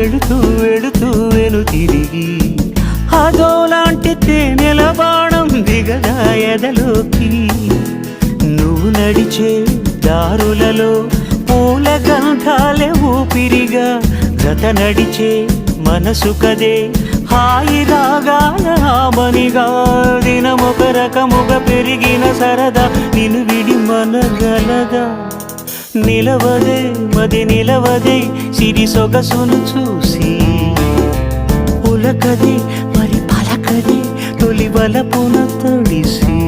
వెళుతూ వెళుతూ వెను తిరిగి అదోలాంటి తేనెల బాణం దిగదా ఎదలోకి. నువ్వు నడిచే దారులలో పూల గంధాలే ఊపిరిగా గత నడిచే మనసు కదే హాయి రాగాల ఆమనిగా. దినమొక రకముగా పెరిగిన సరదా నిన్ను విడి మనగలదా. నిలవదే మది నిలవదే సిరి సొగసును చూసి, ఉలకదే మరి పలకదే తొలి వలపున తడిసి.